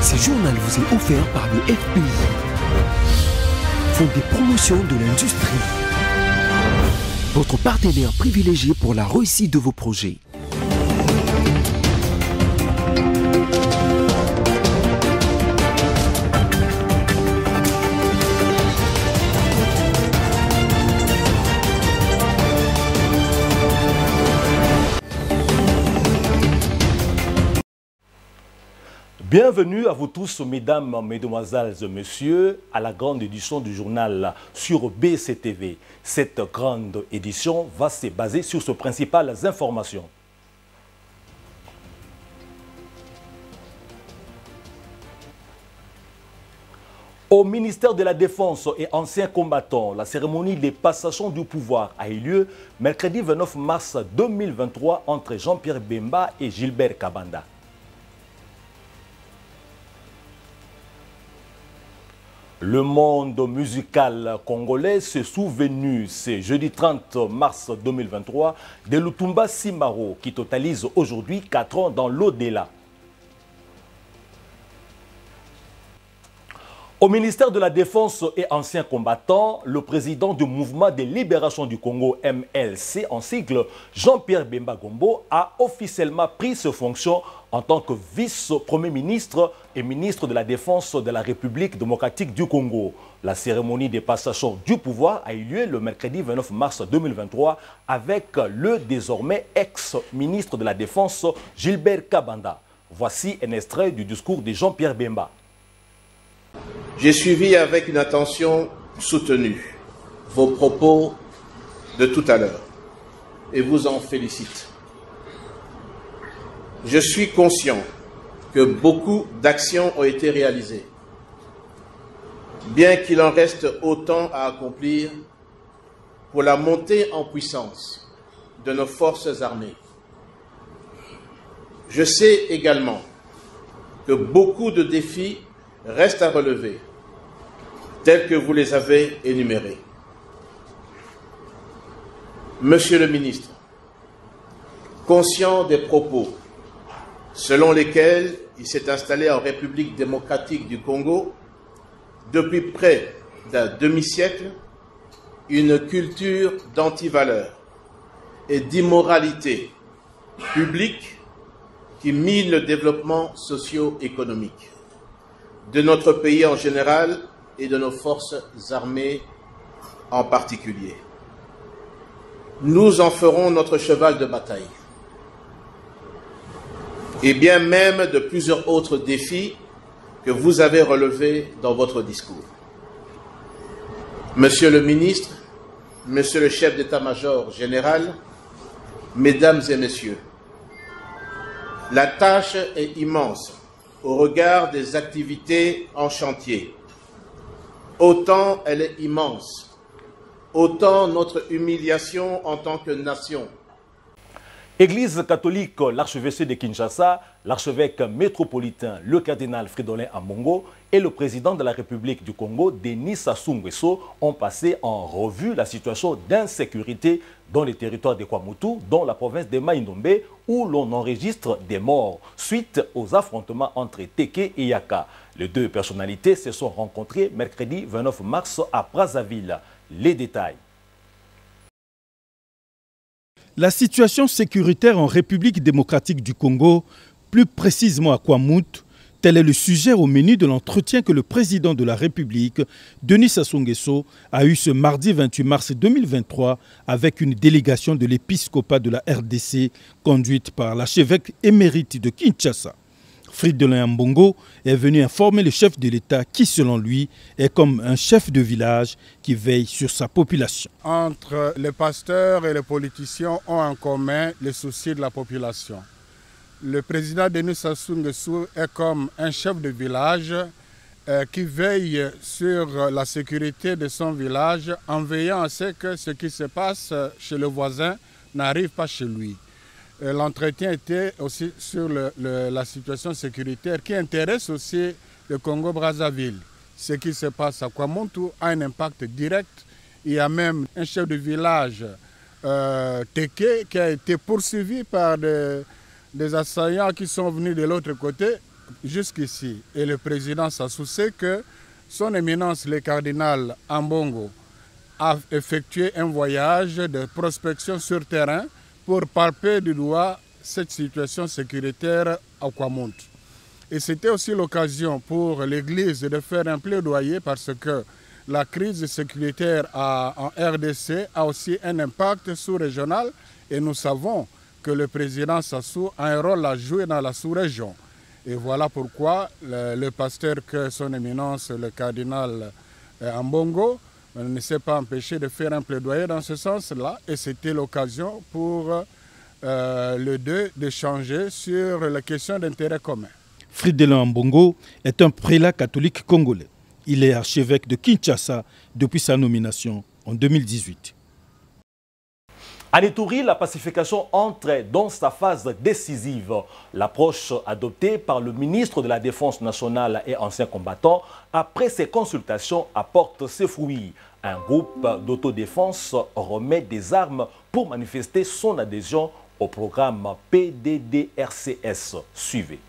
Ce journal vous est offert par le FPI, Fonds des promotions de l'industrie, votre partenaire privilégié pour la réussite de vos projets. Bienvenue à vous tous, mesdames, mesdemoiselles et messieurs, à la grande édition du journal sur BCTV. Cette grande édition va se baser sur ces principales informations. Au ministère de la Défense et anciens combattants, la cérémonie de passation du pouvoir a eu lieu mercredi 29 mars 2023 entre Jean-Pierre Bemba et Gilbert Kabanda. Le monde musical congolais s'est souvenu ce jeudi 30 mars 2023 de Lutumba Simaro qui totalise aujourd'hui 4 ans dans l'au-delà. Au ministère de la Défense et anciens combattants, le président du mouvement de libération du Congo MLC en sigle, Jean-Pierre Bemba Gombo, a officiellement pris ses fonctions en tant que vice-premier ministre et ministre de la Défense de la République démocratique du Congo. La cérémonie de passation du pouvoir a eu lieu le mercredi 29 mars 2023 avec le désormais ex-ministre de la Défense Gilbert Kabanda. Voici un extrait du discours de Jean-Pierre Bemba. J'ai suivi avec une attention soutenue vos propos de tout à l'heure et vous en félicite. Je suis conscient que beaucoup d'actions ont été réalisées, bien qu'il en reste autant à accomplir pour la montée en puissance de nos forces armées. Je sais également que beaucoup de défis restent à relever, tels que vous les avez énumérés. Monsieur le ministre, conscient des propos selon lesquels il s'est installé en République démocratique du Congo, depuis près d'un demi-siècle, une culture d'antivaleurs et d'immoralité publique qui mine le développement socio-économique de notre pays en général et de nos forces armées en particulier. Nous en ferons notre cheval de bataille. Et bien même de plusieurs autres défis que vous avez relevés dans votre discours. Monsieur le ministre, monsieur le chef d'état-major général, mesdames et messieurs, la tâche est immense au regard des activités en chantier. Autant elle est immense, autant notre humiliation en tant que nation. Église catholique, l'archevêché de Kinshasa, l'archevêque métropolitain, le cardinal Fridolin Ambongo et le président de la République du Congo, Denis Sassou Nguesso, ont passé en revue la situation d'insécurité dans les territoires de Kwamutu, dans la province de Mai-Ndombe, où l'on enregistre des morts suite aux affrontements entre Teke et Yaka. Les deux personnalités se sont rencontrées mercredi 29 mars à Brazzaville. Les détails. La situation sécuritaire en République démocratique du Congo, plus précisément à Kwamutu, tel est le sujet au menu de l'entretien que le président de la République, Denis Sassou Nguesso, a eu ce mardi 28 mars 2023 avec une délégation de l'épiscopat de la RDC conduite par l'archevêque émérite de Kinshasa. Fridolin Ambongo est venu informer le chef de l'État qui, selon lui, est comme un chef de village qui veille sur sa population. Entre les pasteurs et les politiciens ont en commun les soucis de la population. Le président Denis Sassou Nguesso est comme un chef de village qui veille sur la sécurité de son village en veillant à ce que ce qui se passe chez le voisin n'arrive pas chez lui. L'entretien était aussi sur la situation sécuritaire qui intéresse aussi le Congo-Brazzaville. Ce qui se passe à Kwamutu a un impact direct. Il y a même un chef de village, Teke, qui a été poursuivi par des assaillants qui sont venus de l'autre côté jusqu'ici, et le président Sassou sait que son éminence, le cardinal Ambongo, a effectué un voyage de prospection sur terrain pour palper du doigt cette situation sécuritaire à Kwamout. Et c'était aussi l'occasion pour l'Église de faire un plaidoyer parce que la crise sécuritaire en RDC a aussi un impact sous-régional et nous savons que le président Sassou a un rôle à jouer dans la sous-région. Et voilà pourquoi le pasteur que son éminence, le cardinal Ambongo, ne s'est pas empêché de faire un plaidoyer dans ce sens-là. Et c'était l'occasion pour le deux d'échanger sur la question d'intérêt commun. Fridolin Ambongo est un prélat catholique congolais. Il est archevêque de Kinshasa depuis sa nomination en 2018. À Ituri, la pacification entre dans sa phase décisive. L'approche adoptée par le ministre de la Défense nationale et ancien combattant après ces consultations apporte ses fruits. Un groupe d'autodéfense remet des armes pour manifester son adhésion au programme PDDRCS. Suivez.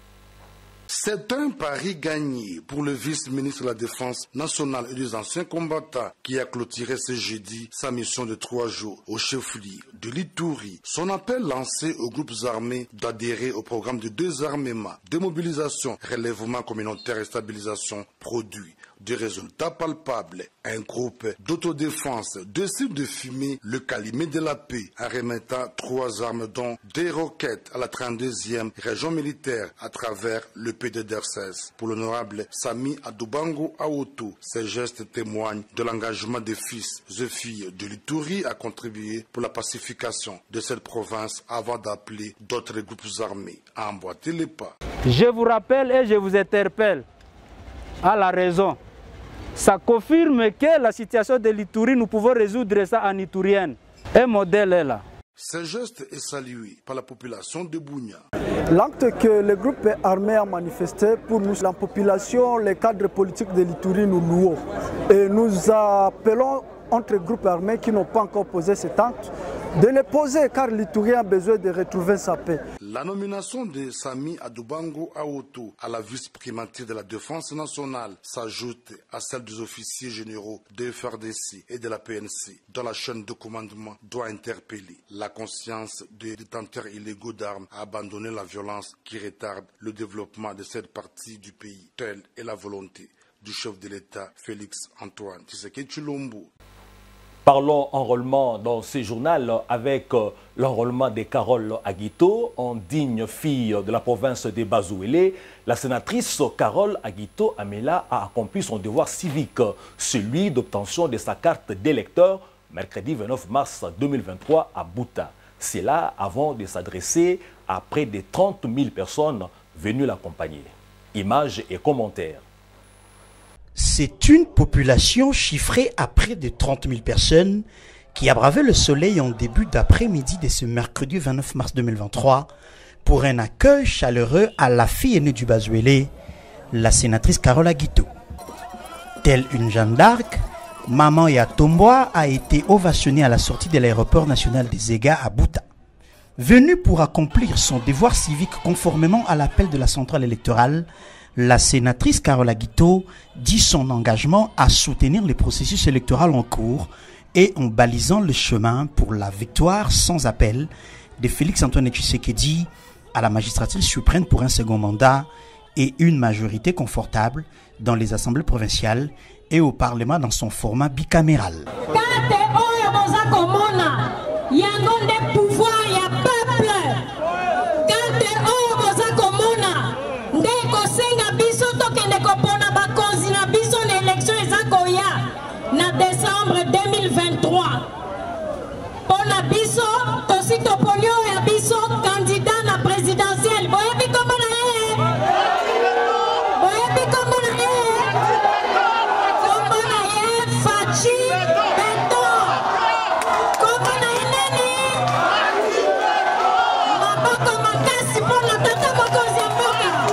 C'est un pari gagné pour le vice-ministre de la Défense nationale et des anciens combattants qui a clôturé ce jeudi sa mission de 3 jours au chef-lieu de l'Ituri. Son appel lancé aux groupes armés d'adhérer au programme de désarmement, démobilisation, relèvement communautaire et stabilisation produit des résultats palpables. Un groupe d'autodéfense décide de fumer le calumet de la paix en remettant 3 armes dont des roquettes à la 32e région militaire à travers le PDDRCS. Pour l'honorable Sami Adoubango Aoto, ces gestes témoignent de l'engagement des fils et filles de l'Ituri à contribuer pour la pacification de cette province avant d'appeler d'autres groupes armés à emboîter les pas. Je vous rappelle et je vous interpelle à la raison. Ça confirme que la situation de l'Ituri, nous pouvons résoudre ça en iturienne. Un modèle est là. Ce geste est salué par la population de Bunia. L'acte que le groupe armé a manifesté, pour nous, la population, les cadres politiques de l'Ituri, nous louons. Et nous appelons entre groupes armés qui n'ont pas encore posé cet acte, de les poser car l'Ituri a besoin de retrouver sa paix. La nomination de Sami Adoubango Aoto à la vice-primature de la Défense nationale s'ajoute à celle des officiers généraux de FRDC et de la PNC, dont la chaîne de commandement doit interpeller la conscience des détenteurs illégaux d'armes à abandonner la violence qui retarde le développement de cette partie du pays. Telle est la volonté du chef de l'État, Félix Antoine Tshisekedi Tshilombo. Parlons enrôlement dans ce journal avec l'enrôlement de Carole Aguito, en digne fille de la province de Bazouélé. La sénatrice Carole Aguito Amela a accompli son devoir civique, celui d'obtention de sa carte d'électeur, mercredi 29 mars 2023 à Bouta. C'est là avant de s'adresser à près de 30 000 personnes venues l'accompagner. Images et commentaires. C'est une population chiffrée à près de 30 000 personnes qui a bravé le soleil en début d'après-midi de ce mercredi 29 mars 2023 pour un accueil chaleureux à la fille aînée du Bazouélé, la sénatrice Carole Aguito. Telle une Jeanne d'Arc, Maman Yatomboa a été ovationnée à la sortie de l'aéroport national des Zéga à Bouta. Venue pour accomplir son devoir civique conformément à l'appel de la centrale électorale, la sénatrice Carole Aguito dit son engagement à soutenir les processus électoraux en cours et en balisant le chemin pour la victoire sans appel de Félix Antoine Tshisekedi à la magistrature suprême pour un second mandat et une majorité confortable dans les assemblées provinciales et au Parlement dans son format bicaméral. Na décembre 2023 pour la biso tosito polio ya biso candidat na présidentielle boyebi kombo na ye kombo na ye Fachi Beto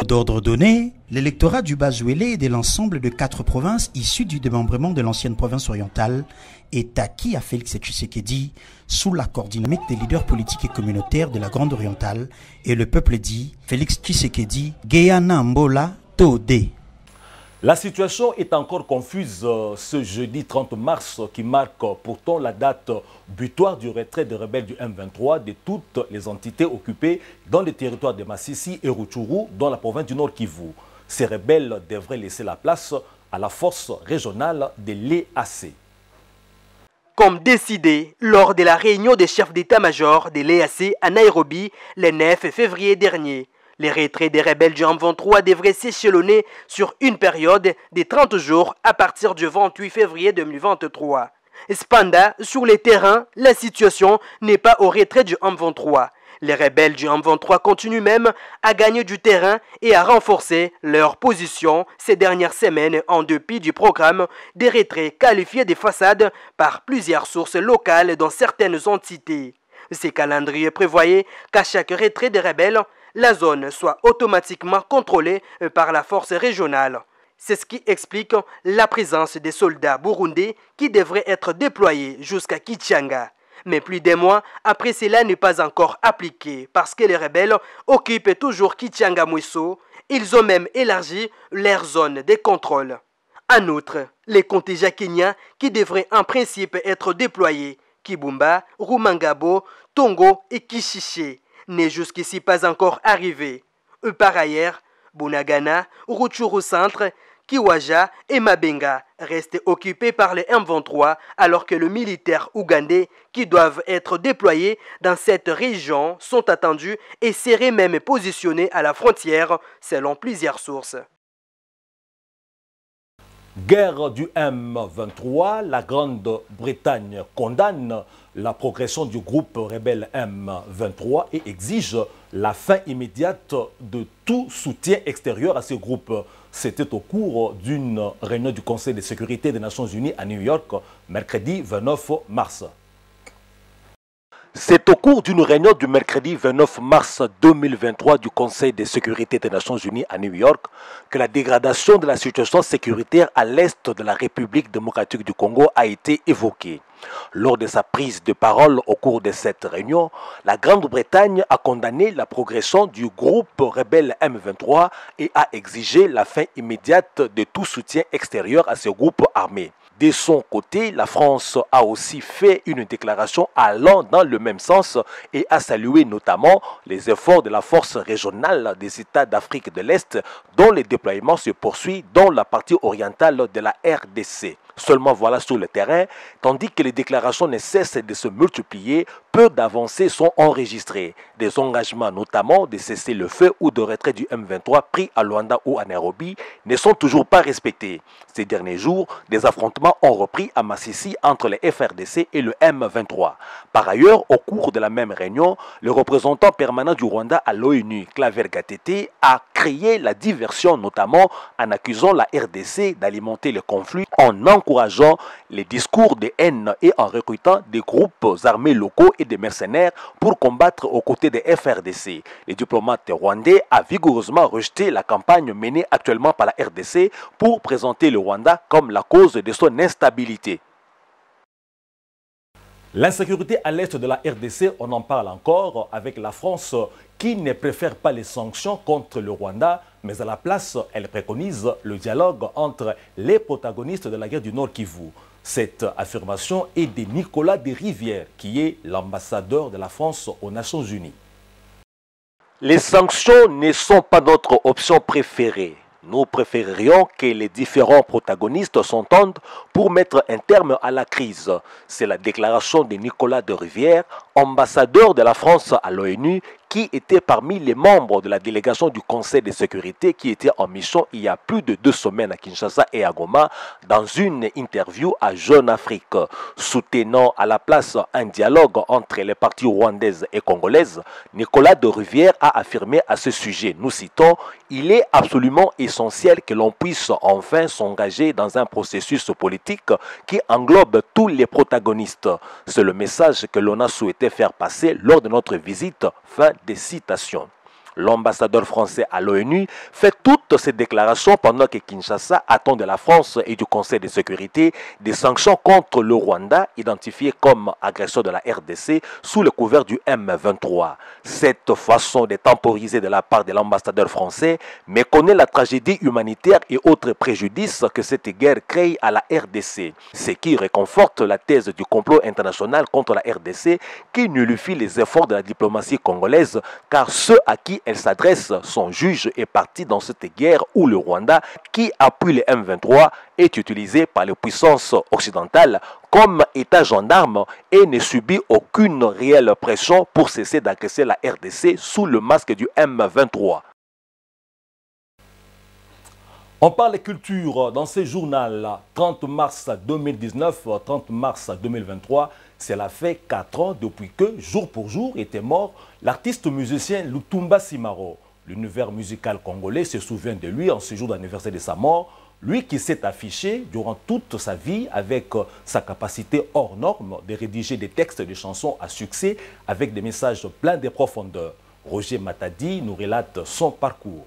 d'ordre donné, l'électorat du Bas-Ouélé et de l'ensemble de 4 provinces issues du démembrement de l'ancienne province orientale est acquis à Félix Tshisekedi sous la coordination des leaders politiques et communautaires de la Grande Orientale, et le peuple dit Félix Tshisekedi Geyana Mbola Tode. La situation est encore confuse ce jeudi 30 mars qui marque pourtant la date butoir du retrait des rebelles du M23 de toutes les entités occupées dans les territoires de Massissi et Rutshuru dans la province du Nord Kivu. Ces rebelles devraient laisser la place à la force régionale de l'EAC. Comme décidé lors de la réunion des chefs d'état-major de l'EAC à Nairobi le 9 février dernier, les retraits des rebelles du M23 devraient s'échelonner sur une période de 30 jours à partir du 28 février 2023. Cependant, sur les terrains, la situation n'est pas au retrait du M23. Les rebelles du M23 continuent même à gagner du terrain et à renforcer leur position ces dernières semaines en dépit du programme des retraits qualifiés de façade par plusieurs sources locales dans certaines entités. Ces calendriers prévoyaient qu'à chaque retrait des rebelles, la zone soit automatiquement contrôlée par la force régionale. C'est ce qui explique la présence des soldats burundais qui devraient être déployés jusqu'à Kichanga. Mais plus d'un mois après, cela n'est pas encore appliqué parce que les rebelles occupent toujours Kichanga-Mweso. Ils ont même élargi leur zone de contrôle. En outre, les contingents kenyans qui devraient en principe être déployés, Kibumba, Rumangabo, Tongo et Kishiché, n'est jusqu'ici pas encore arrivé. Par ailleurs, Bunagana, Rutshuru Centre, Kiwanja et Mabenga restent occupés par les M23 alors que les militaires ougandais qui doivent être déployés dans cette région sont attendus et seraient même positionnés à la frontière selon plusieurs sources. Guerre du M23, la Grande-Bretagne condamne la progression du groupe rebelle M23 et exige la fin immédiate de tout soutien extérieur à ce groupe. C'était au cours d'une réunion du Conseil de sécurité des Nations Unies à New York, mercredi 29 mars. C'est au cours d'une réunion du mercredi 29 mars 2023 du Conseil de sécurité des Nations Unies à New York que la dégradation de la situation sécuritaire à l'est de la République démocratique du Congo a été évoquée. Lors de sa prise de parole au cours de cette réunion, la Grande-Bretagne a condamné la progression du groupe rebelle M23 et a exigé la fin immédiate de tout soutien extérieur à ce groupe armé. De son côté, la France a aussi fait une déclaration allant dans le même sens et a salué notamment les efforts de la force régionale des États d'Afrique de l'Est dont le déploiement se poursuit dans la partie orientale de la RDC. Seulement voilà sur le terrain, tandis que les déclarations ne cessent de se multiplier, peu d'avancées sont enregistrées. Des engagements notamment de cesser le feu ou de retrait du M23 pris à Luanda ou à Nairobi ne sont toujours pas respectés. Ces derniers jours, des affrontements ont repris à Massissi entre les FRDC et le M23. Par ailleurs, au cours de la même réunion, le représentant permanent du Rwanda à l'ONU, Claver Gatete, a créé la diversion notamment en accusant la RDC d'alimenter le conflit en encourageant les discours de haine et en recrutant des groupes armés locaux et des mercenaires pour combattre aux côtés des FRDC. Le diplomate rwandais a vigoureusement rejeté la campagne menée actuellement par la RDC pour présenter le Rwanda comme la cause de son instabilité. L'insécurité à l'est de la RDC, on en parle encore avec la France qui ne préfère pas les sanctions contre le Rwanda, mais à la place, elle préconise le dialogue entre les protagonistes de la guerre du Nord Kivu. Cette affirmation est de Nicolas Desrivières, qui est l'ambassadeur de la France aux Nations Unies. Les sanctions ne sont pas notre option préférée. Nous préférerions que les différents protagonistes s'entendent pour mettre un terme à la crise. C'est la déclaration de Nicolas Desrivières, ambassadeur de la France à l'ONU, qui était parmi les membres de la délégation du Conseil de sécurité qui était en mission il y a plus de 2 semaines à Kinshasa et à Goma dans une interview à Jeune Afrique. Soutenant à la place un dialogue entre les parties rwandaises et congolaises, Nicolas Desrivières a affirmé à ce sujet, nous citons, « Il est absolument essentiel que l'on puisse enfin s'engager dans un processus politique qui englobe tous les protagonistes. » C'est le message que l'on a souhaité faire passer lors de notre visite. Fin des citations. L'ambassadeur français à l'ONU fait toutes ces déclarations pendant que Kinshasa attend de la France et du Conseil de sécurité des sanctions contre le Rwanda, identifié comme agresseur de la RDC sous le couvert du M23. Cette façon de temporiser de la part de l'ambassadeur français méconnaît la tragédie humanitaire et autres préjudices que cette guerre crée à la RDC, ce qui réconforte la thèse du complot international contre la RDC qui nullifie les efforts de la diplomatie congolaise, car ceux à qui elle s'adresse sont juges et partis dans cette guerre où le Rwanda, qui appuie le M23, est utilisé par les puissances occidentales comme état gendarme et ne subit aucune réelle pression pour cesser d'agresser la RDC sous le masque du M23. On parle culture dans ce journal. 30 mars 2019, 30 mars 2023, cela fait 4 ans depuis que, jour pour jour, était mort l'artiste musicien Lutumba Simaro. L'univers musical congolais se souvient de lui en ce jour d'anniversaire de sa mort. Lui qui s'est affiché durant toute sa vie avec sa capacité hors norme de rédiger des textes de chansons à succès avec des messages pleins de profondeur. Roger Matadi nous relate son parcours.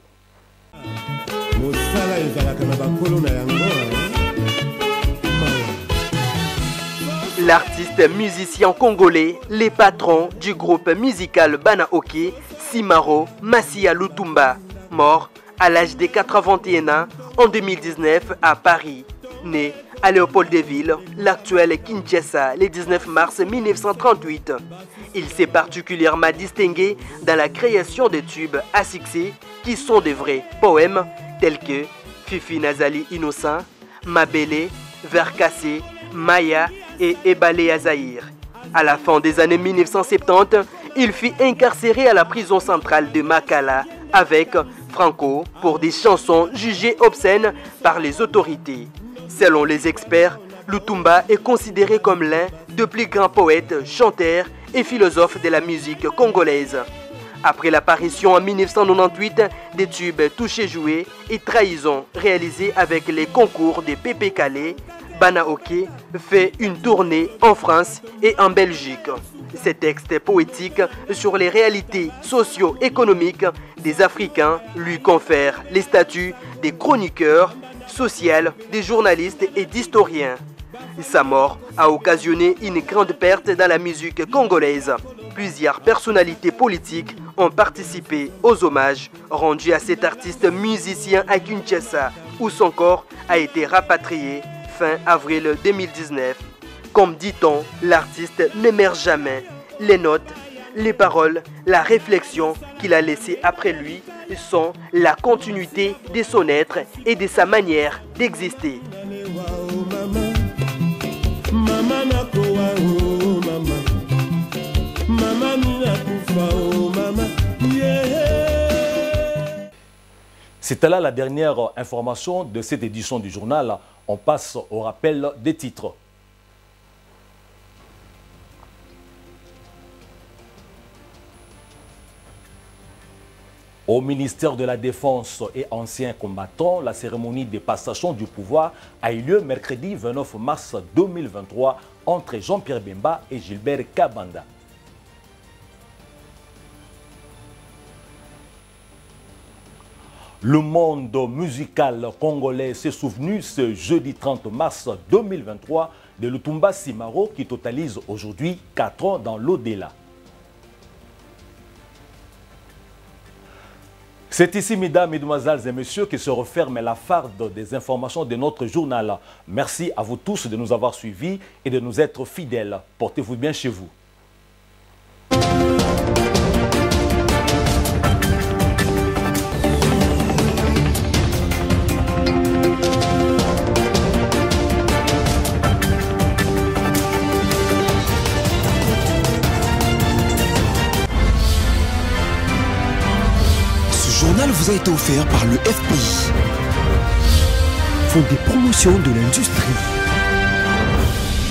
L'artiste musicien congolais, les patrons du groupe musical Banaoké, Simaro Massia Lutumba, mort à l'âge de 81 ans en 2019 à Paris. Né à Léopoldville, l'actuel Kinshasa, le 19 mars 1938. Il s'est particulièrement distingué dans la création de tubes à succès qui sont de vrais poèmes tels que Fifi Nazali Innocent, Mabele, Vers Cassé, Maya et Ebalé Azaïr. À la fin des années 1970, il fut incarcéré à la prison centrale de Makala avec Franco pour des chansons jugées obscènes par les autorités. Selon les experts, Lutumba est considéré comme l'un des plus grands poètes, chanteurs et philosophes de la musique congolaise. Après l'apparition en 1998 des tubes Touché Joué et Trahison réalisés avec les concours de Pépé Calais, Banaoké fait une tournée en France et en Belgique. Ces textes poétiques sur les réalités socio-économiques des Africains lui confèrent les statuts des chroniqueurs, sociaux, des journalistes et d'historiens. Sa mort a occasionné une grande perte dans la musique congolaise. Plusieurs personnalités politiques ont participé aux hommages rendus à cet artiste musicien à Kinshasa, où son corps a été rapatrié fin avril 2019. Comme dit-on, l'artiste ne meurt jamais. Les notes, les paroles, la réflexion qu'il a laissée après lui sont la continuité de son être et de sa manière d'exister. C'était là la dernière information de cette édition du journal. On passe au rappel des titres. Au ministère de la Défense et anciens combattants, la cérémonie de passation du pouvoir a eu lieu mercredi 29 mars 2023 entre Jean-Pierre Bemba et Gilbert Kabanda. Le monde musical congolais s'est souvenu ce jeudi 30 mars 2023 de Lutumba Simaro qui totalise aujourd'hui 4 ans dans l'au-delà. C'est ici, mesdames, mesdemoiselles et messieurs, que se referme la farde des informations de notre journal. Merci à vous tous de nous avoir suivis et de nous être fidèles. Portez-vous bien chez vous. Vous a été offert par le FPI, Fonds de promotion de l'industrie,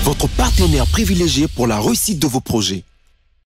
votre partenaire privilégié pour la réussite de vos projets.